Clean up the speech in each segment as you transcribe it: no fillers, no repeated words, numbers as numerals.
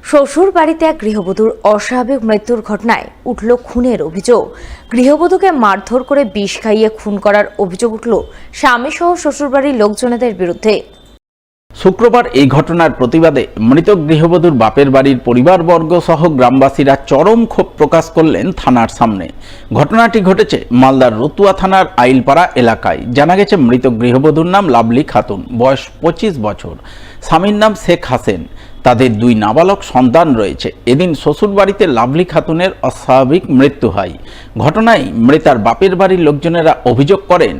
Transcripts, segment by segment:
শ্বশুর বাড়িতে এক গৃহবধূর অস্বাভাবিক মৃত্যুর ঘটনায় উঠল খুনের অভিযোগ। গৃহবধূকে মারধর করে বিষ খাইয়ে খুন করার অভিযোগ উঠল স্বামীসহ শ্বশুরবাড়ির লোকজনেদের বিরুদ্ধে। শুক্রবার এই ঘটনার প্রতিবাদে মৃত গৃহবধূর বাপের বাড়ির পরিবারবর্গ সহ গ্রামবাসীরা চরম ক্ষোভ প্রকাশ করলেন থানার সামনে। ঘটনাটি ঘটেছে মালদার রতুয়া থানার আইলপাড়া এলাকায়। জানা গেছে মৃত গৃহবধূর নাম লাভলি খাতুন, বয়স 25 বছর। স্বামীর নাম শেখ হাসেন। তাদের দুই নাবালক সন্তান রয়েছে। এদিন শ্বশুরবাড়িতে লাভলি খাতুনের অস্বাভাবিক মৃত্যু হয়। ঘটনায় মৃতার বাপের বাড়ির লোকজনেরা অভিযোগ করেন,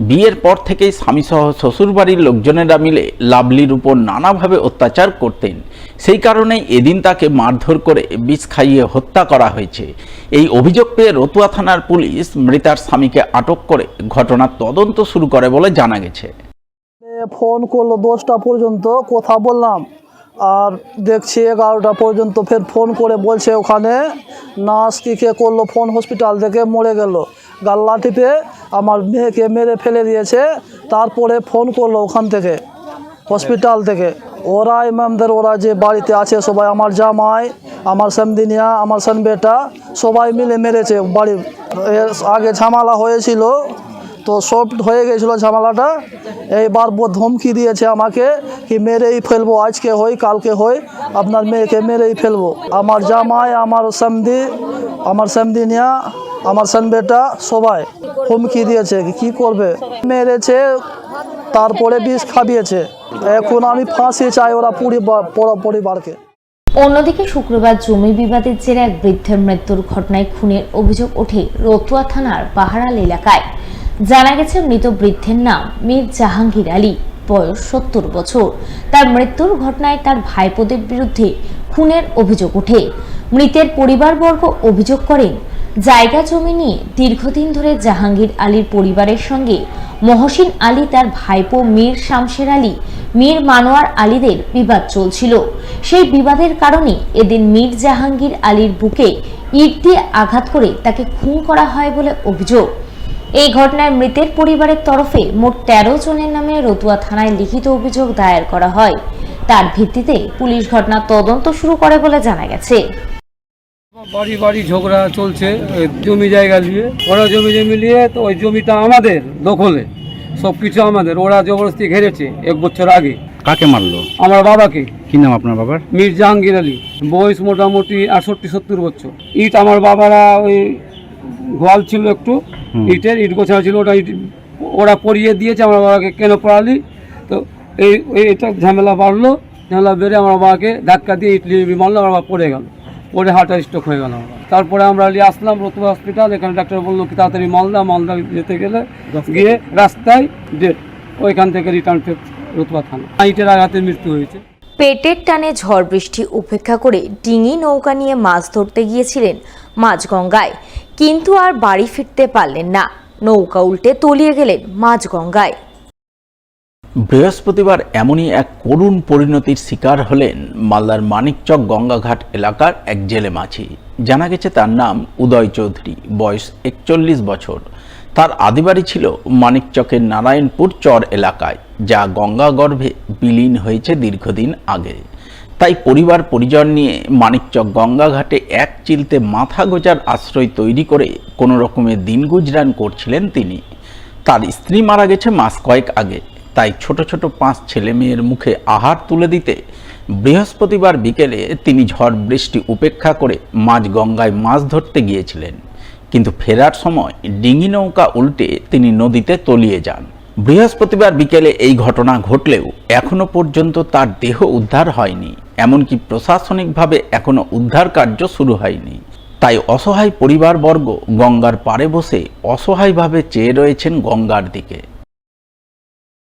বিয়ের পর থেকেই স্বামীসহ শ্বশুরবাড়ির লোকজনেরা মিলে লাভলির উপর নানাভাবে অত্যাচার করতেন। সেই কারণেই এদিন তাকে মারধর করে বিষ খাইয়ে হত্যা করা হয়েছে। এই অভিযোগ পেয়ে রতুয়া থানার পুলিশ মৃতার স্বামীকে আটক করে ঘটনার তদন্ত শুরু করে বলে জানা গেছে। ফোন করলো 10টা পর্যন্ত কথা বললাম, আর দেখছি 11টা পর্যন্ত ফের ফোন করে বলছে ওখানে নার্স কে করলো ফোন, হসপিটাল থেকে মরে গেল, গাল্লা টিপে আমার মেয়েকে মেরে ফেলে দিয়েছে। তারপরে ফোন করলো ওখান থেকে হসপিটাল থেকে, ওরা ইমামদের ওরা যে বাড়িতে আছে সবাই, আমার জামাই, আমার সামদিনিয়া, আমার সান বেটা সবাই মিলে মেরেছে। বাড়ির আগে ঝামেলা হয়েছিল তো সব হয়ে গেছিলো ঝামেলাটা। এইবার ধমকি দিয়েছে আমাকে কি মেরেই ফেলবো, আজকে হই কালকে হই আপনার মেয়েকে মেরেই ফেলবো। আমার জামাই, আমার সামদি, আমার সামদিনিয়া, আমার সান বেটা সবাই হুমকি দিয়েছে কি করবে, মেরেছে তারপরে বিষ খাবিয়েছে। এখন আমি ফাঁসি চাই ওরা পরিবারকে। অন্যদিকে শুক্রবার জমি বিবাদের জেরে এক বৃদ্ধের মৃত্যুর ঘটনায় খুনের অভিযোগ ওঠে রতুয়া থানার পাহাড়াল এলাকায়। জানা গেছে মৃত বৃদ্ধের নাম মীর জাহাঙ্গীর আলী, বয়স 70 বছর। তার মৃত্যুর ঘটনায় তার ভাইপোদের বিরুদ্ধে খুনের অভিযোগ ওঠে। মৃতের পরিবারবর্গ অভিযোগ করেন, জায়গা জমি নিয়ে দীর্ঘদিন ধরে জাহাঙ্গীর আলীর পরিবারের সঙ্গে মহসিন আলী, তার ভাইপো মীর শামশের আলী, মীর মানোয়ার আলীদের বিবাদ চলছিল। সেই বিবাদের কারণে এদিন মীর জাহাঙ্গীর আলীর বুকে ইট দিয়ে আঘাত করে তাকে খুন করা হয় বলে অভিযোগ। এই ঘটনায় মৃতের পরিবারের তরফে মোট 13 জনের নামে রতুয়া থানায় লিখিত অভিযোগ দায়ের করা হয়। তার ভিত্তিতে পুলিশ ঘটনার তদন্ত শুরু করে বলে জানা গেছে। বাড়ি বাড়ি ঝগড়া চলছে জমি জায়গা নিয়ে, ওরা জমি নিয়ে, তো ওই জমিটা আমাদের দখলে, সবকিছু আমাদের। ওরা জবরদস্তি ঘেরেছে 1 বছর আগে। কাকে মারলো? আমার বাবাকে। কি নাম আপনার বাবার? মীর জাহাঙ্গীর আলী, বয়স মোটামুটি 68-70 বছর। ইট আমার বাবারা ওই গোয়াল ছিল একটু, ইট গোছানো ছিল, ওটা ইট ওরা পরিয়ে দিয়েছে আমার বাবাকে, কেন পড়ালি। তো এটা ঝামেলা বাড়লো, ঝামেলা বেড়ে আমার বাবাকে ধাক্কা দিয়ে ইট মারলো, আমার বাবা পড়ে গেল, পরে হার্ট স্ট্রোক হয়ে গেল। তারপরে আমরা আসলাম রতুয়া হসপিটাল। এখানে ডাক্তার বললো কি তাড়াতাড়ি মালদা যেতে গেলে গিয়ে রাস্তায় ডেট, ওইখান থেকে রিটার্ন রতুয়া থানা। ইটের আঘাতে মৃত্যু হয়েছে। পেটের টানে ঝড় বৃষ্টি উপেক্ষা করে ডিঙি নৌকা নিয়ে মাছ ধরতে গিয়েছিলেন মাঝগঙ্গায়, কিন্তু আর বাড়ি ফিরতে পারলেন না। নৌকা উল্টে তলিয়ে গেলেন মাঝগঙ্গায়। বৃহস্পতিবার এমনই এক করুণ পরিণতির শিকার হলেন মালদার মানিকচক গঙ্গাঘাট এলাকার এক জেলে মাঝি। জানা গেছে তার নাম উদয় চৌধুরী, বয়স 41 বছর। তার আদিবাড়ি ছিল মানিকচকের নারায়ণপুর চর এলাকায়, যা গঙ্গা গর্ভে বিলীন হয়েছে দীর্ঘদিন আগে। তাই পরিবার পরিজন নিয়ে মানিকচক গঙ্গাঘাটে এক চিলতে মাথা গোজার আশ্রয় তৈরি করে কোনো রকমের দিন গুজরান করছিলেন তিনি। তার স্ত্রী মারা গেছে মাস কয়েক আগে, তাই ছোট ছোট 5 ছেলে মেয়ের মুখে আহার তুলে দিতে বৃহস্পতিবার বিকেলে তিনি ঝড় বৃষ্টি উপেক্ষা করে মাঝগঙ্গায় মাছ ধরতে গিয়েছিলেন। কিন্তু ফেরার সময় ডিঙি নৌকা উল্টে তিনি নদীতে তলিয়ে যান। বৃহস্পতিবার বিকেলে এই ঘটনা ঘটলেও এখনো পর্যন্ত তার দেহ উদ্ধার হয়নি, এমনকি প্রশাসনিকভাবে এখনো উদ্ধার কার্য শুরু হয়নি। তাই অসহায় পরিবারবর্গ গঙ্গার পাড়ে বসে অসহায়ভাবে চেয়ে রয়েছেন গঙ্গার দিকে।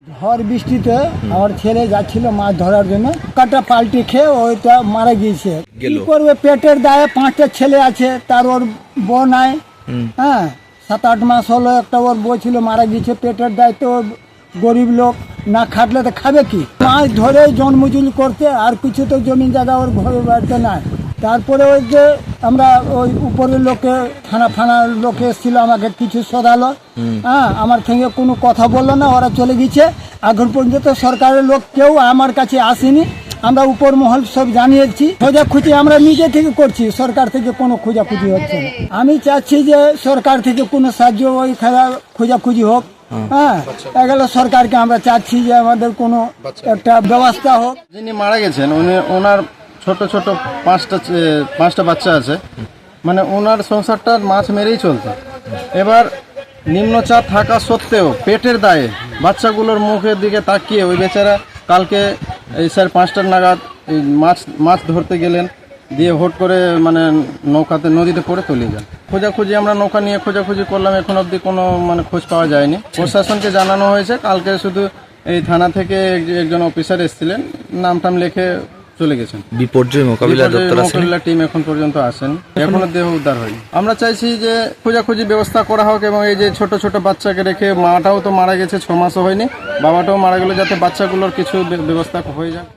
ঝড় বৃষ্টিতে আমার ছেলে যাচ্ছিল মাছ ধরার জন্য, কাটা পাল্টি খেয়ে ওইটা মারা গিয়েছে। কি করবে, পেটের দায়ে 5টা ছেলে আছে, তার ওর বউ নাই। হ্যাঁ, 7-8 মাস হলো, একটা ওর বউ ছিল মারা গিয়েছে। পেটের দায় তো গরিব লোক, না খাটলে তো খাবে কি? মাছ ধরে জন্মজুলি করতে, আর কিছু তো জমি জায়গা ওর ঘরে বাড়িতে নাই। তারপরে ওই যে আমরা ওই উপরের লোকে থানার লোকে এসেছিল, আমাকে কিছু শোধালো। হ্যাঁ, আমার সঙ্গে কোনো কথা বললো না, ওরা চলে গেছে। এখন পর্যন্ত সরকারের লোক কেউ আমার কাছে আসেনি। আমরা উপর মহল সব জানিয়েছি, খোঁজাখুঁজি আমরা নিজে থেকে করছি, সরকার থেকে কোনো খোঁজাখুঁজি হচ্ছে না। আমি চাচ্ছি যে সরকার থেকে কোনো সাহায্য ওই খোঁজাখুঁজি হোক। হ্যাঁ, এগুলো সরকারকে আমরা চাচ্ছি যে আমাদের কোনো একটা ব্যবস্থা হোক। যিনি মারা গেছেন ওনার ছোট ছোট পাঁচটা বাচ্চা আছে, মানে ওনার সংসারটা মাছ মেরেই চলতো। এবার নিম্নচাপ থাকা সত্ত্বেও পেটের দায়ে বাচ্চাগুলোর মুখের দিকে তাকিয়ে ওই বেচারা কালকে এই স্যার 5টা নাগাদ এই মাছ ধরতে গেলেন, দিয়ে হুট করে মানে নৌকাতে নদীতে পড়ে তলিয়ে যান। খোঁজাখুঁজি আমরা নৌকা নিয়ে খোঁজাখুঁজি করলাম, এখন অবধি কোনো মানে খোঁজ পাওয়া যায়নি। প্রশাসনকে জানানো হয়েছে, কালকে শুধু এই থানা থেকে একজন অফিসার এসেছিলেন, নাম লেখে চলে গেছেন। বিপর্যয় মোকাবিলা টিম এখন পর্যন্ত আসেন, এখনো দেহ উদ্ধার হয়নি। আমরা চাইছি যে খোঁজাখুঁজি ব্যবস্থা করা হোক, এবং এই যে ছোট ছোট বাচ্চাকে রেখে মাটাও তো মারা গেছে, 6 মাসও হয়নি, বাবাটাও মারা গেল, যাতে বাচ্চাগুলোর কিছু ব্যবস্থা হয়ে যায়।